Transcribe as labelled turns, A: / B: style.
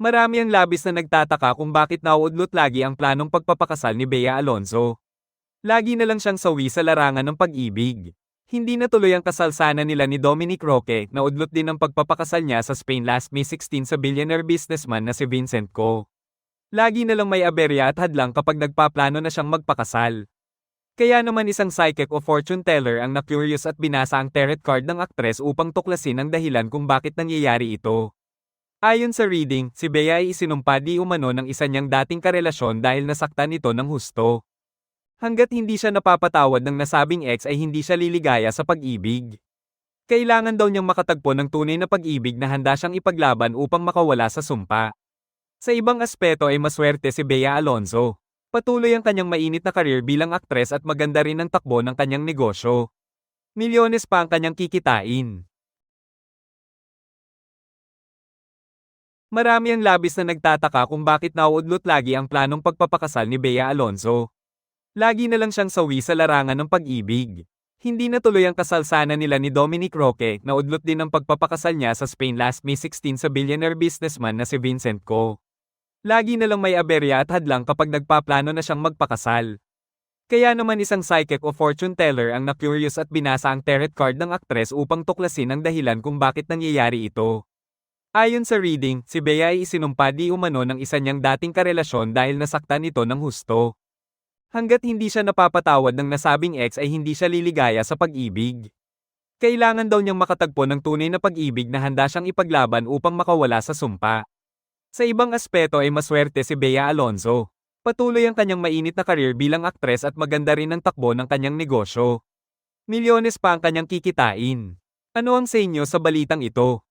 A: Marami ang labis na nagtataka kung bakit nauudlot lagi ang planong pagpapakasal ni Bea Alonzo. Lagi na lang siyang sawi sa larangan ng pag-ibig. Hindi natuloy ang kasal sana nila ni Dominic Roque, naudlot din ang pagpapakasal niya sa Spain last May 16 sa billionaire businessman na si Vincent Co. Lagi na lang may aberya at hadlang kapag nagpaplano na siyang magpakasal. Kaya naman isang psychic o fortune teller ang na-curious at binasa ang tarot card ng aktres upang tuklasin ang dahilan kung bakit nangyayari ito. Ayon sa reading, si Bea ay isinumpa di umano ng isa niyang dating karelasyon dahil nasaktan ito ng husto. Hanggat hindi siya napapatawad ng nasabing ex ay hindi siya liligaya sa pag-ibig. Kailangan daw niyang makatagpo ng tunay na pag-ibig na handa siyang ipaglaban upang makawala sa sumpa. Sa ibang aspeto ay maswerte si Bea Alonzo. Patuloy ang kanyang mainit na karir bilang aktres at maganda rin ang takbo ng kanyang negosyo. Milyones pa ang kanyang kikitain. Marami ang labis na nagtataka kung bakit nauudlot lagi ang planong pagpapakasal ni Bea Alonzo. Lagi na lang siyang sawi sa larangan ng pag-ibig. Hindi natuloy ang kasal sana nila ni Dominic Roque, naudlot din ang pagpapakasal niya sa Spain last May 16 sa billionaire businessman na si Vincent Co. Lagi na lang may aberya at hadlang kapag nagpaplano na siyang magpakasal. Kaya naman isang psychic o fortune teller ang na-curious at binasa ang tarot card ng aktres upang tuklasin ang dahilan kung bakit nangyayari ito. Ayon sa reading, si Bea ay isinumpa di umano ng isa niyang dating karelasyon dahil nasaktan ito ng husto. Hanggat hindi siya napapatawad ng nasabing ex ay hindi siya liligaya sa pag-ibig. Kailangan daw niyang makatagpo ng tunay na pag-ibig na handa siyang ipaglaban upang makawala sa sumpa. Sa ibang aspeto ay maswerte si Bea Alonzo. Patuloy ang kanyang mainit na karir bilang aktres at maganda rin ang takbo ng kanyang negosyo. Milyones pa ang kanyang kikitain. Ano ang sa inyo sa balitang ito?